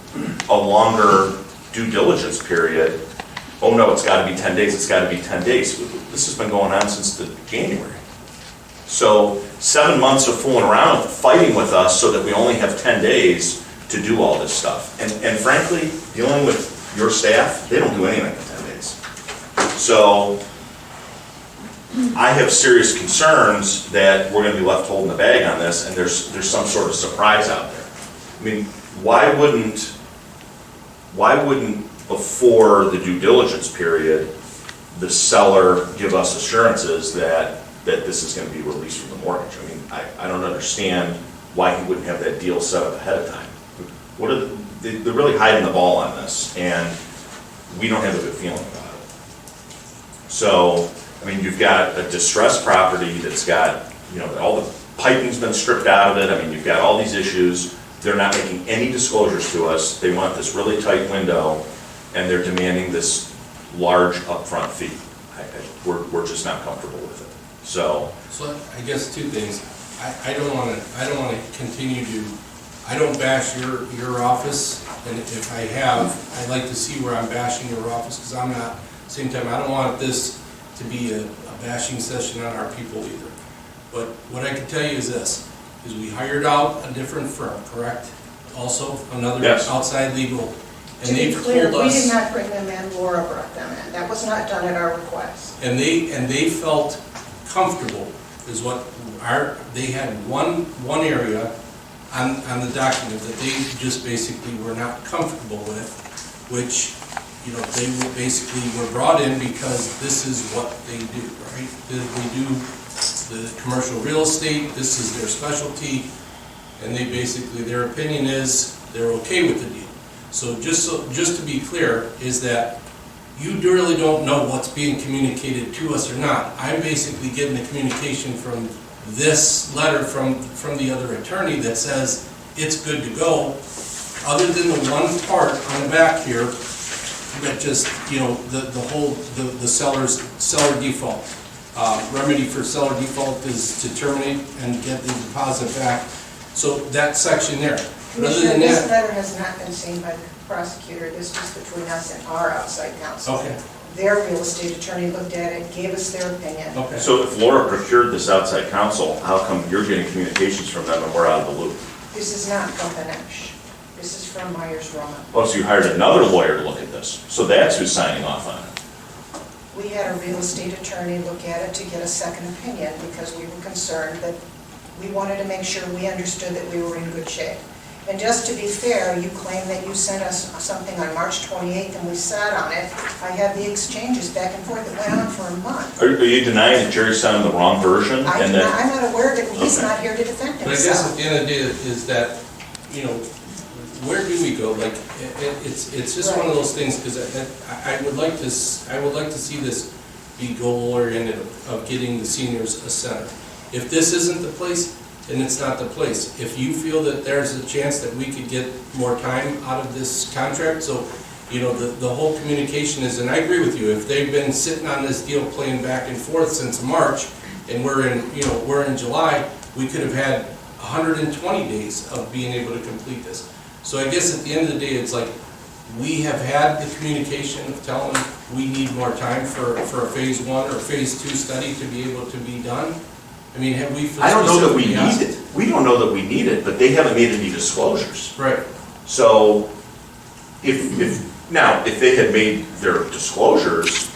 Speaker 14: a longer due diligence period? Oh no, it's gotta be 10 days, it's gotta be 10 days. This has been going on since the January. So 7 months of fooling around, fighting with us so that we only have 10 days to do all this stuff. And frankly, dealing with your staff, they don't do anything in 10 days. So I have serious concerns that we're gonna be left holding the bag on this and there's some sort of surprise out there. I mean, why wouldn't before the due diligence period, the seller give us assurances that this is gonna be released from the mortgage? I mean, I don't understand why he wouldn't have that deal set up ahead of time. They're really hiding the ball on this, and we don't have a good feeling about it. So, I mean, you've got a distressed property that's got, all the piping's been stripped out of it. I mean, you've got all these issues. They're not making any disclosures to us. They want this really tight window, and they're demanding this large upfront fee. We're just not comfortable with it. So
Speaker 1: I guess two things. I don't want to continue to. I don't bash your office, and if I have, I'd like to see where I'm bashing your office, because I'm not. Same time, I don't want this to be a bashing session on our people either. But what I can tell you is this: is we hired out a different firm, correct? Also another outside legal. And
Speaker 4: to be
Speaker 1: they've
Speaker 4: clear,
Speaker 1: told
Speaker 4: we
Speaker 1: us,
Speaker 4: did not bring them in, Laura brought them in. That was not done at our request.
Speaker 1: and they felt comfortable, is what they had one area on the document that they just basically were not comfortable with, which, they were brought in because this is what they do, right? They do the commercial real estate, this is their specialty, and they basically, their opinion is they're okay with the deal. So just to be clear, is that you really don't know what's being communicated to us or not. I'm basically getting the communication from this letter from the other attorney that says it's good to go, other than the one part on the back here that just, the seller default. Remedy for seller default is to terminate and get the deposit back. So that section there.
Speaker 4: Commissioner, this letter has not been seen by the prosecutor. This was between us and our outside counsel.
Speaker 1: Okay.
Speaker 4: Their real estate attorney looked at it, gave us their opinion.
Speaker 1: Okay.
Speaker 14: So if Laura procured this outside counsel, how come you're getting communications from them and we're out of the loop?
Speaker 4: This is not from Benesh. This is from Myers-Roman.
Speaker 14: Oh, so you hired another lawyer to look at this. So that's who's signing off on it.
Speaker 4: We had a real estate attorney look at it to get a second opinion because we were concerned that we wanted to make sure we understood that we were in good shape. And just to be fair, you claim that you sent us something on March 28th and we sat on it. I have the exchanges back and forth that went on for a month.
Speaker 14: Are you denying that Jerry sent him the wrong version?
Speaker 4: I'm not aware of it, and he's not here to defend himself.
Speaker 1: But I guess at the end of the day is that, where do we go? Like, it's just one of those things, because I would like to see this be goal-oriented of getting the seniors a center. If this isn't the place, then it's not the place. If you feel that there's a chance that we could get more time out of this contract, so, the whole communication is, and I agree with you, if they've been sitting on this deal playing back and forth since March, and we're in July, we could have had 120 days of being able to complete this. So I guess at the end of the day, it's like, we have had the communication of telling them we need more time for a phase 1 or phase 2 study to be able to be done. I mean, have we?
Speaker 14: I don't know that we need it. We don't know that we need it, but they haven't made any disclosures.
Speaker 1: Right.
Speaker 14: So if they had made their disclosures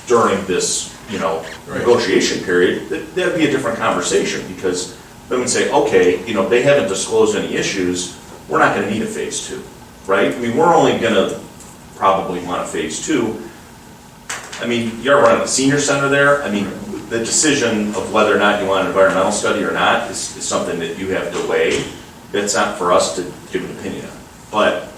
Speaker 14: during this, negotiation period, that'd be a different conversation, because then we'd say, okay, they haven't disclosed any issues, we're not gonna need a phase 2. right? I mean, we're only gonna probably want a phase two. I mean, you're running the senior center there, I mean, the decision of whether or not you want an environmental study or not is something that you have to weigh. It's not for us to give an opinion on. But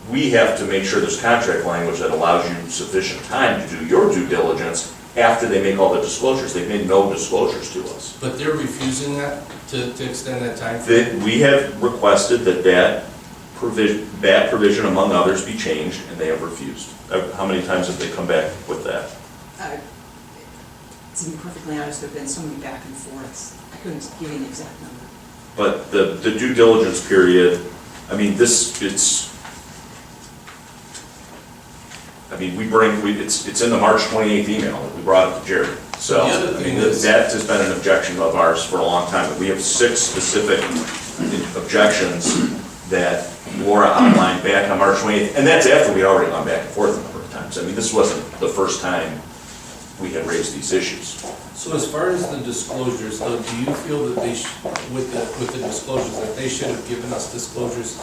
Speaker 14: we have to make sure there's contract language that allows you sufficient time to do your due diligence after they make all the disclosures. They've made no disclosures to us.
Speaker 1: But they're refusing that, to extend that time?
Speaker 14: We have requested that provision, among others, be changed, and they have refused. How many times have they come back with that?
Speaker 15: To be perfectly honest, there've been so many back and forths, I couldn't give you an exact number.
Speaker 14: But the due diligence period, I mean, it's in the March 28th email that we brought it to Jerry. So,
Speaker 1: The other thing is-
Speaker 14: that has been an objection of ours for a long time. We have 6 specific objections that Laura outlined back on March 28th, and that's after we already gone back and forth a number of times. I mean, this wasn't the first time we had raised these issues.
Speaker 1: So as far as the disclosures, though, do you feel that they, with the disclosures, that they should have given us disclosures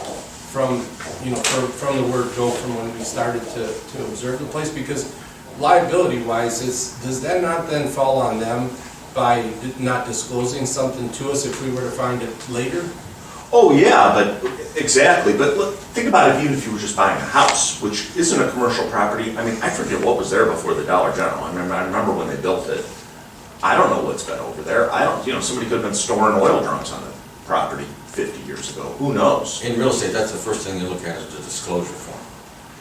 Speaker 1: from, from the word go, from when we started to observe the place? Because liability-wise, does that not then fall on them by not disclosing something to us if we were to find it later?
Speaker 14: Oh, yeah, but, exactly, but look, think about it even if you were just buying a house, which isn't a commercial property. I mean, I forget what was there before the Dollar General. I remember when they built it. I don't know what's been over there. Somebody could have been storing oil drums on the property 50 years ago. Who knows?
Speaker 3: In real estate, that's the first thing you look at is the disclosure form.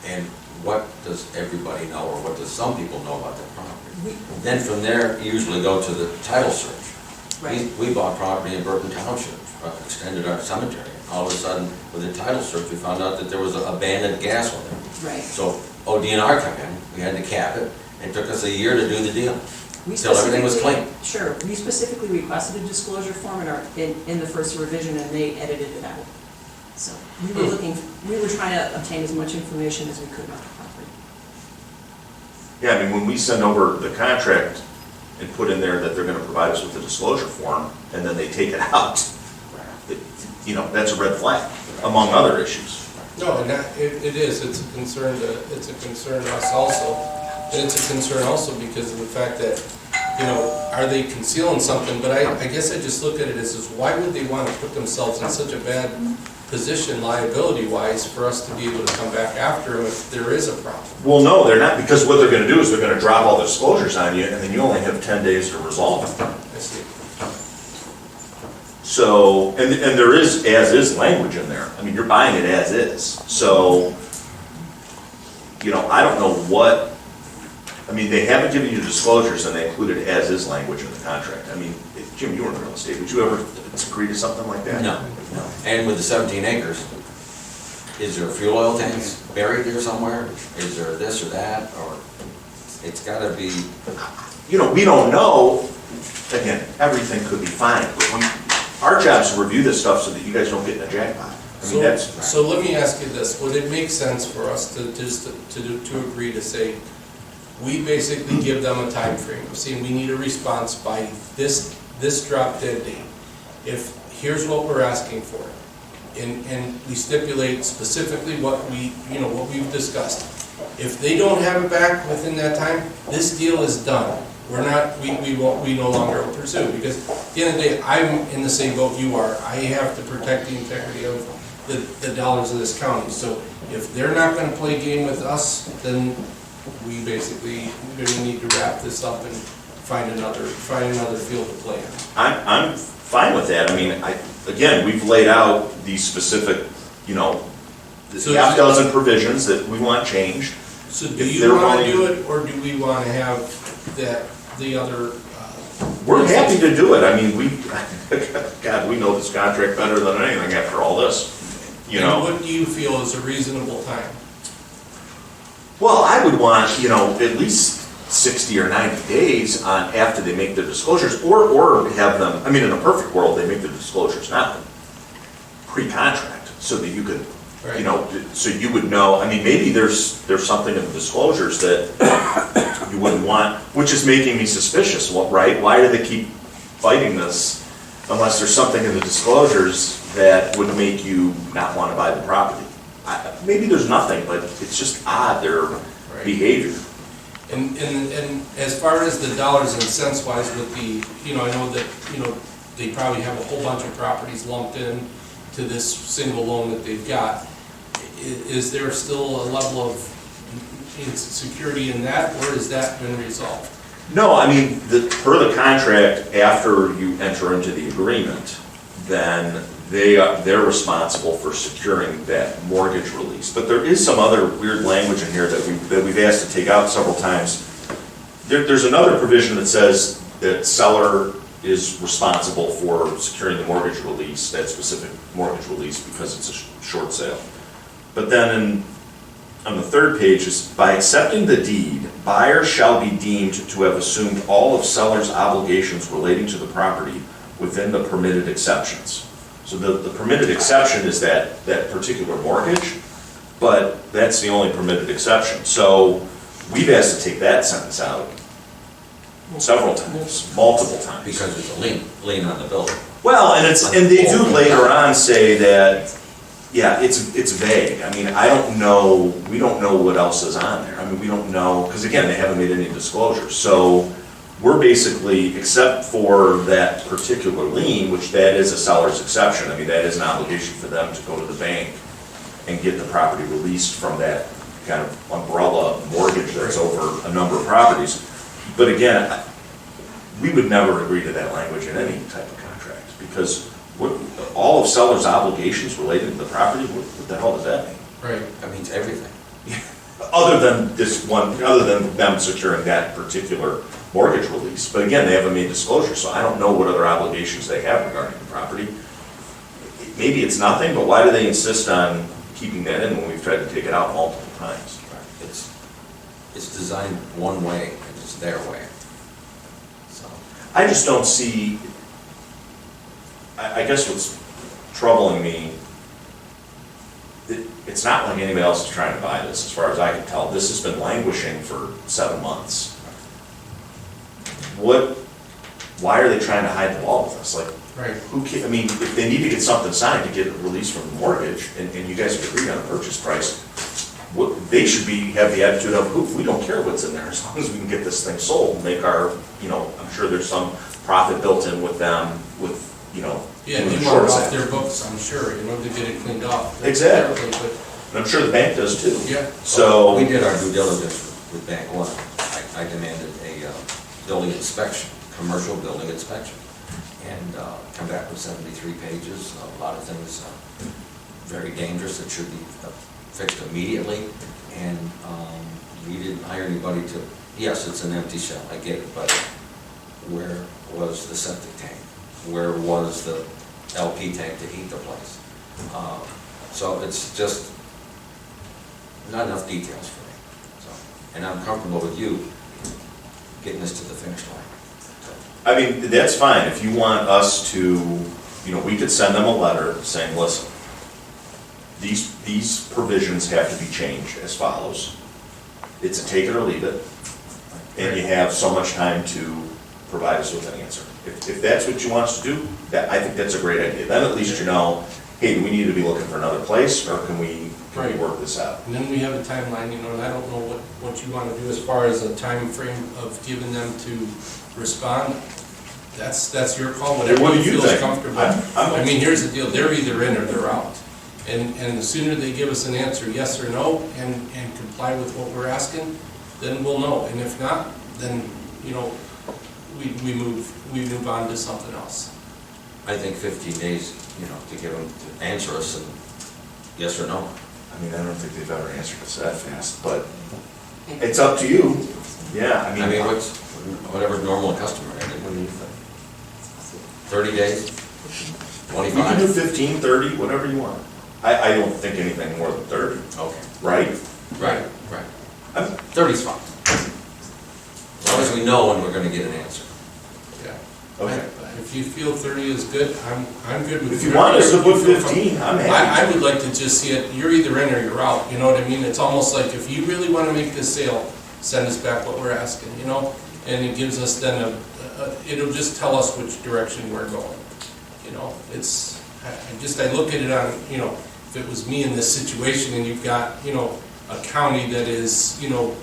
Speaker 3: And what does everybody know, or what does some people know about that property? Then from there, you usually go to the title search. We bought property in Burton Township, extended our cemetery. All of a sudden, with the title search, we found out that there was an abandoned gas well there.
Speaker 15: Right.
Speaker 3: So ODNR come in, we had to cap it, and it took us a year to do the deal. Until everything was clean.
Speaker 15: Sure, we specifically requested a disclosure form in the first revision, and they edited it out. So we were trying to obtain as much information as we could about the property.
Speaker 14: Yeah, I mean, when we send over the contract and put in there that they're gonna provide us with a disclosure form, and then they take it out, that's a red flag, among other issues.
Speaker 1: No, and it is, it's a concern to us also. And it's a concern also because of the fact that, are they concealing something? But I guess I just look at it as why would they want to put themselves in such a bad position liability-wise for us to be able to come back after them if there is a problem?
Speaker 14: Well, no, they're not, because what they're gonna do is they're gonna drop all the disclosures on you, and then you only have 10 days to resolve it.
Speaker 1: I see.
Speaker 14: So, and there is as-is language in there. I mean, you're buying it as is. So, I don't know what, they haven't given you disclosures, and they included as-is language in the contract. Jim, you were in real estate. Would you ever agree to something like that?
Speaker 3: No. And with the 17 acres, is there fuel oil tanks buried here somewhere? Is there this or that, or it's gotta be?
Speaker 14: We don't know. Again, everything could be fine, but our job is to review this stuff so that you guys don't get in a jackpot.
Speaker 1: So let me ask you this, would it make sense for us to agree to say, we basically give them a time frame of saying we need a response by this drop dead date. Here's what we're asking for, and we stipulate specifically what we've discussed. If they don't have it back within that time, this deal is done. We no longer pursue, because at the end of the day, I'm in the same boat you are. I have to protect the integrity of the dollars of this county. So if they're not gonna play game with us, then we're gonna need to wrap this up and find another field to play in.
Speaker 14: I'm fine with that. Again, we've laid out these specific, the half dozen provisions that we want changed.
Speaker 1: So do you want to do it, or do we want to have the other?
Speaker 14: We're happy to do it. God, we know this contract better than anything after all this,
Speaker 1: And what do you feel is a reasonable time?
Speaker 14: Well, I would want, at least 60 or 90 days on after they make their disclosures, or have them, in a perfect world, they make the disclosures now, pre-contract, so that you could, so you would know, maybe there's something in the disclosures that you wouldn't want, which is making me suspicious, right? Why do they keep fighting this unless there's something in the disclosures that would make you not want to buy the property? maybe there's nothing, but it's just odd, their
Speaker 1: Right.
Speaker 14: behavior.
Speaker 1: And as far as the dollars and cents wise with the, I know that, they probably have a whole bunch of properties lumped in to this single loan that they've got. Is there still a level of security in that, or has that been resolved?
Speaker 14: No, I mean, per the contract, after you enter into the agreement, then they're responsible for securing that mortgage release. But there is some other weird language in here that we've asked to take out several times. There's another provision that says that seller is responsible for securing the mortgage release, that specific mortgage release, because it's a short sale. But then on the third page is, by accepting the deed, buyer shall be deemed to have assumed all of seller's obligations relating to the property within the permitted exceptions. So the permitted exception is that particular mortgage, but that's the only permitted exception. So we've asked to take that sentence out several times, multiple times.
Speaker 3: Because there's a lien on the building.
Speaker 14: Well, and they do later on say that, yeah, it's vague. I mean, we don't know what else is on there. I mean, we don't know, because again, they haven't made any disclosures. So we're basically, except for that particular lien, which that is a seller's exception. I mean, that is an obligation for them to go to the bank and get the property released from that kind of umbrella mortgage that's over a number of properties. But again, we would never agree to that language in any type of contract, because all of seller's obligations related to the property, what the hell does that mean?
Speaker 1: Right.
Speaker 3: That means everything.
Speaker 14: Other than them securing that particular mortgage release. But again, they haven't made disclosure, so I don't know what other obligations they have regarding the property. Maybe it's nothing, but why do they insist on keeping that in when we've tried to take it out multiple times?
Speaker 3: It's designed one way, and it's their way. So,
Speaker 14: I just don't see, I guess what's troubling me, it's not like anybody else is trying to buy this, as far as I can tell. This has been languishing for 7 months. Why are they trying to hide the ball with us? Like,
Speaker 1: Right.
Speaker 14: I mean, if they need to get something signed to get it released from the mortgage, and you guys have agreed on a purchase price, they should have the attitude of, we don't care what's in there, as long as we can get this thing sold, and make our, I'm sure there's some profit built in with them,
Speaker 1: Yeah,
Speaker 14: doing
Speaker 1: they
Speaker 14: the
Speaker 1: want
Speaker 14: short
Speaker 1: it off
Speaker 14: sale.
Speaker 1: their books, I'm sure, to get it cleaned up.
Speaker 14: Exactly.
Speaker 1: But,
Speaker 14: And I'm sure the bank does too.
Speaker 1: Yeah.
Speaker 14: So.
Speaker 3: we did our due diligence with Bank One. I demanded a building inspection, commercial building inspection, and come back with 73 pages, a lot of things very dangerous that should be fixed immediately, and we didn't hire anybody to, yes, it's an empty shell, I get it, but where was the septic tank? Where was the LP tank to heat the place? So it's just not enough details for me. So, and I'm comfortable with you getting this to the finish line. So,
Speaker 14: I mean, that's fine, if you want us to, we could send them a letter saying, listen, these provisions have to be changed as follows. It's a take it or leave it, and you have so much time to provide us with an answer. If that's what you want us to do, I think that's a great idea. Then at least hey, do we need to be looking for another place, or can we work this out?
Speaker 1: And then we have a timeline, and I don't know what you want to do as far as a time frame of giving them to respond. That's your call, whatever
Speaker 14: What do
Speaker 1: you
Speaker 14: you
Speaker 1: feel is
Speaker 14: think?
Speaker 1: comfortable. I mean, here's the deal, they're either in or they're out. And the sooner they give us an answer, yes or no, and comply with what we're asking, then we'll know. And if not, then, we move on to something else.
Speaker 3: I think 15 days, to give them to answer us, and yes or no.
Speaker 14: I mean, I don't think they've ever answered us that fast, but it's up to you. Yeah,
Speaker 3: I mean, whatever's normal and customary, what do you think? 30 days?
Speaker 14: We can do
Speaker 3: 25?
Speaker 14: 15, 30, whatever you want. I don't think anything more than 30,
Speaker 3: Okay.
Speaker 14: right?
Speaker 3: Right. 30's fine. As long as we know when we're gonna get an answer.
Speaker 1: Yeah.
Speaker 14: Okay.
Speaker 1: If you feel 30 is good, I'm good with.
Speaker 14: If you want us to put
Speaker 1: If you feel
Speaker 14: 15, I'm happy.
Speaker 1: I would like to just see it, you're either in or you're out, you know what I mean? It's almost like if you really want to make this sale, send us back what we're asking, And it gives us then it'll just tell us which direction we're going, It's, I look at it on, if it was me in this situation and you've got, you know, a county that is, you know,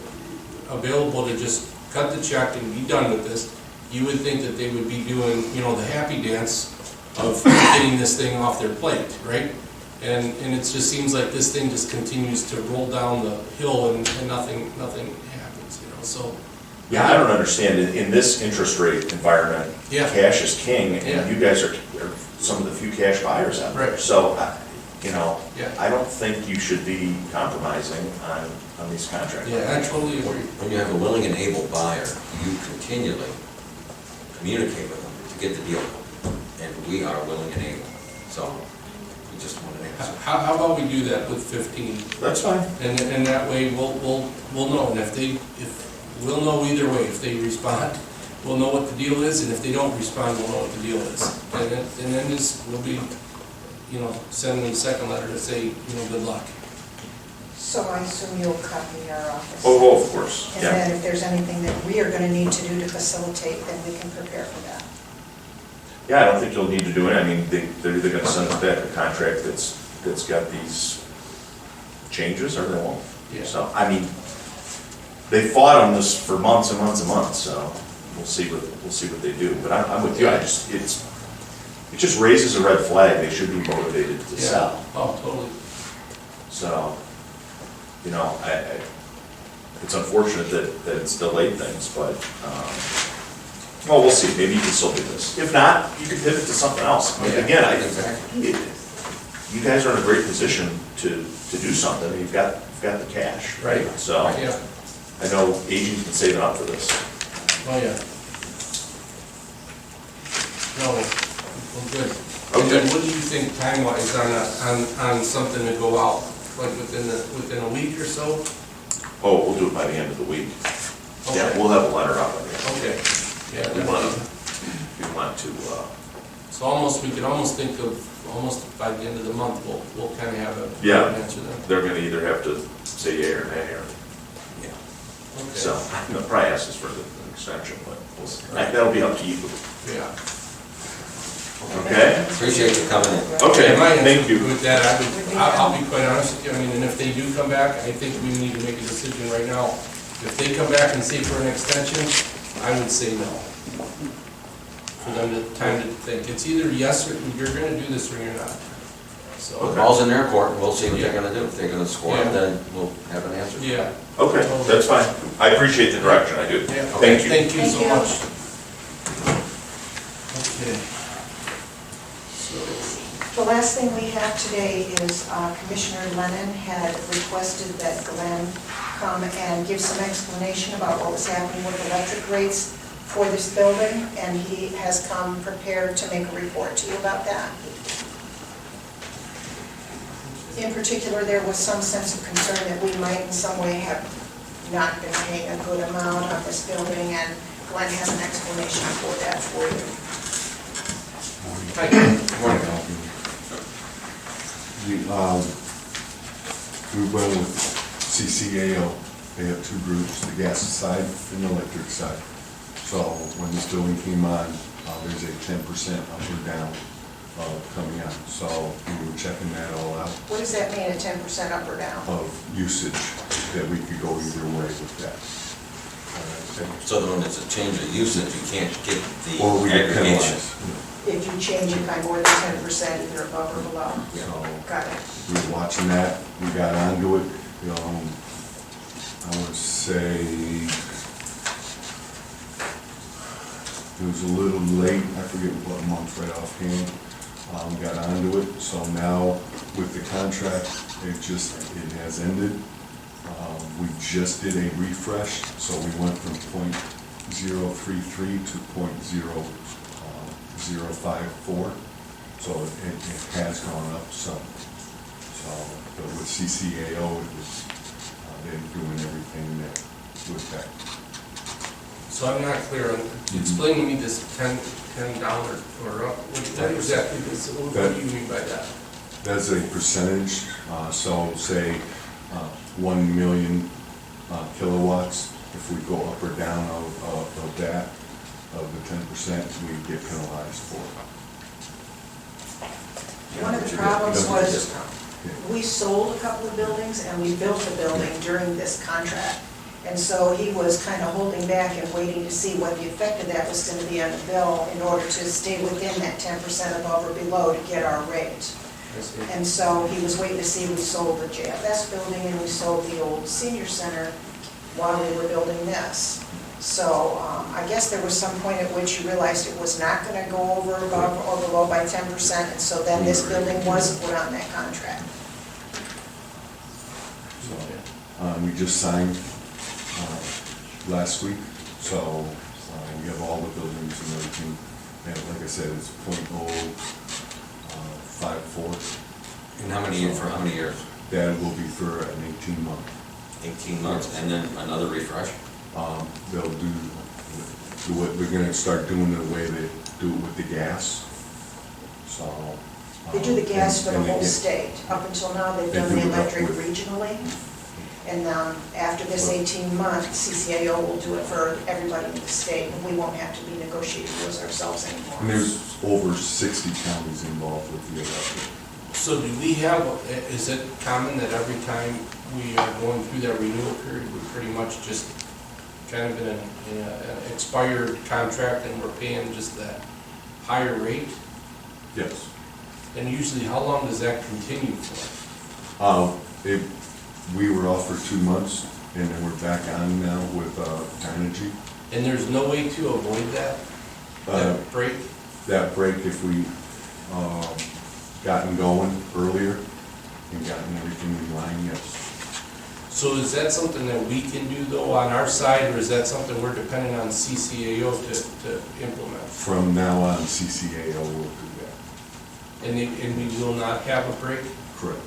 Speaker 1: available to just cut the check and be done with this, you would think that they would be doing, you know, the happy dance of getting this thing off their plate, right? And it just seems like this thing just continues to roll down the hill and nothing happens, you know, so.
Speaker 14: Yeah, I don't understand, in this interest rate environment,
Speaker 1: Yeah.
Speaker 14: cash is king,
Speaker 1: Yeah.
Speaker 14: and you guys are some of the few cash buyers out there.
Speaker 1: Right.
Speaker 14: So, you know,
Speaker 1: Yeah.
Speaker 14: I don't think you should be compromising on these contracts.
Speaker 1: Yeah, I totally agree.
Speaker 3: When you have a willing and able buyer, you continually communicate with them to get the deal. And we are willing and able, so we just want an answer.
Speaker 1: How about we do that with 15?
Speaker 14: That's fine.
Speaker 1: And that way we'll know, and we'll know either way. If they respond, we'll know what the deal is, and if they don't respond, we'll know what the deal is. And then we'll be, you know, sending them a second letter to say, you know, good luck.
Speaker 4: So I assume you'll copy our office?
Speaker 14: Oh, of course,
Speaker 4: And
Speaker 14: yeah.
Speaker 4: then if there's anything that we are gonna need to do to facilitate, then we can prepare for that.
Speaker 14: Yeah, I don't think you'll need to do it, I mean, they're either gonna send us back a contract that's got these changes, or they won't.
Speaker 1: Yeah.
Speaker 14: So, I mean, they fought on this for months and months and months, so we'll see what they do. But I'm with you, it just raises a red flag, they should be motivated to sell.
Speaker 1: Oh, totally.
Speaker 14: So, you know, it's unfortunate that it's delayed things, but, well, we'll see, maybe you can still do this. If not, you can pivot to something else. I mean, again, you guys are in a great position to do something, you've got the cash.
Speaker 1: Right.
Speaker 14: So,
Speaker 1: Yeah.
Speaker 14: I know agents can save it up for this.
Speaker 1: Oh, yeah. No, well, good.
Speaker 14: Okay.
Speaker 1: And then what do you think time-wise on something to go out, like within a week or so?
Speaker 14: Oh, we'll do it by the end of the week. Yeah,
Speaker 1: Okay.
Speaker 14: we'll have a letter out by the end.
Speaker 1: Okay. Yeah.
Speaker 14: We want to,
Speaker 1: So we could almost think of, almost by the end of the month, we'll kind of have
Speaker 14: Yeah.
Speaker 1: an answer then.
Speaker 14: they're gonna either have to say yea or nay, or,
Speaker 1: Okay.
Speaker 14: so, you know, probably ask us for an extension, but we'll see. That'll be up to you.
Speaker 1: Yeah.
Speaker 14: Okay?
Speaker 3: Appreciate you coming in.
Speaker 14: Okay,
Speaker 1: And my answer
Speaker 14: thank you.
Speaker 1: With that, I'll be quite honest with you, I mean, and if they do come back, I think we need to make a decision right now. If they come back and say for an extension, I would say no. For them to, time to think, it's either yes, or you're gonna do this or you're not.
Speaker 3: The
Speaker 1: So,
Speaker 3: ball's in their court, and we'll see what they're
Speaker 1: Yeah.
Speaker 3: gonna do. If they're gonna score it,
Speaker 1: Yeah.
Speaker 3: then we'll have an answer.
Speaker 1: yeah.
Speaker 14: Okay, that's fine. I appreciate the direction, I do.
Speaker 1: Yeah.
Speaker 14: Thank you.
Speaker 1: Thank you so
Speaker 4: Thank you.
Speaker 1: much. Okay. So,
Speaker 4: The last thing we have today is Commissioner Lennon had requested that Glenn come and give some explanation about what was happening with electric rates for this building, and he has come prepared to make a report to you about that. In particular, there was some sense of concern that we might in some way have not been paying a good amount on this building, and Glenn has an explanation for that for you.
Speaker 16: We went with CCAO. They have two groups, the gas side and the electric side. So when this building came on, there's a 10% up or down coming on. So we were checking that all out
Speaker 4: What does that mean, a 10% up or down?
Speaker 16: of usage, that we could go either way with that.
Speaker 3: So that when it's a change of usage, you can't get the
Speaker 16: Or we get
Speaker 3: aggregation.
Speaker 16: penalized.
Speaker 4: If you change it by more than 10%, either above or below.
Speaker 16: So
Speaker 4: Got it.
Speaker 16: we were watching that, we got onto it, I would say it was a little late, I forget what month right offhand, got onto it. So now with the contract, it has ended. We just did a refresh, so we went from .033 to .054. So it has gone up some. So, but with CCAO, they're doing everything that with that.
Speaker 1: So I'm not clear on, explain to me this $10 or up, what exactly is, what do you mean by that?
Speaker 16: That's a percentage, so say 1 million kilowatts, if we go up or down of that, of the 10%, we get penalized for it.
Speaker 4: One of the problems was, We sold a couple of buildings and we built a building during this contract. And so he was kind of holding back and waiting to see what the effect of that was going to be on the bill in order to stay within that 10% above or below to get our rate. And so he was waiting to see, we sold the JFS building and we sold the old senior center while we were building this. So I guess there was some point at which you realized it was not going to go over above or below by 10%, and so then this building was put on that contract.
Speaker 16: So, we just signed last week, so we have all the buildings and everything. And like I said, it's .054.
Speaker 3: And how many, for how many years?
Speaker 16: That will be for an 18-month.
Speaker 3: 18 months, and then another refresh?
Speaker 16: They'll do what, they're gonna start doing the way they do it with the gas, so.
Speaker 4: They do the gas for the
Speaker 16: and they
Speaker 4: whole
Speaker 16: get-
Speaker 4: state. Up until now, they've
Speaker 16: They
Speaker 4: done
Speaker 16: do
Speaker 4: the
Speaker 16: it up
Speaker 4: electric
Speaker 16: with-
Speaker 4: regionally. And after this 18-month, CCAO will do it for everybody in the state, and we won't have to be negotiating those ourselves anymore.
Speaker 16: And there's over 60 counties involved with the electric.
Speaker 1: So do we have, is it common that every time we are going through that renewal period, we're pretty much just kind of in an expired contract and we're paying just that higher rate?
Speaker 16: Yes.
Speaker 1: And usually, how long does that continue for?
Speaker 16: We were off for 2 months, and then we're back on now with Dynegy.
Speaker 1: And there's no way to avoid that break?
Speaker 16: That break, if we gotten going earlier and gotten everything in line, yes.
Speaker 1: So is that something that we can do though on our side, or is that something we're dependent on CCAO to implement?
Speaker 16: From now on, CCAO will do that.
Speaker 1: And we will not have a break?
Speaker 16: Correct.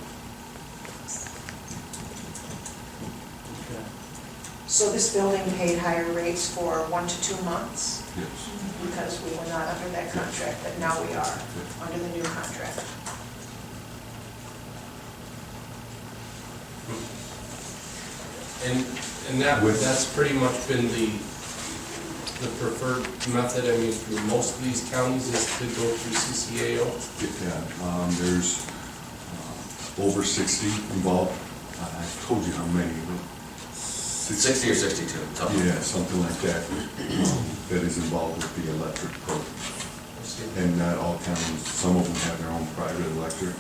Speaker 4: So this building paid higher rates for 1 to 2 months?
Speaker 16: Yes.
Speaker 4: Because we were not under that contract, but now we are, under the new contract.
Speaker 1: And that's pretty much been the preferred method, I mean, through most of these counties is to go through CCAO?
Speaker 16: Yeah, there's over 60 involved. I told you how many, but
Speaker 3: 60 or 62? Something.
Speaker 16: Yeah, something like that, that is involved with the electric program. And not all counties, some of them have their own private electric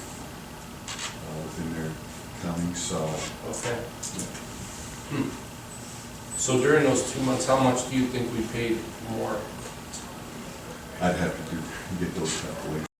Speaker 16: within their county, so.
Speaker 1: Okay. So during those 2 months, how much do you think we paid more?
Speaker 16: I'd have to get those calculations.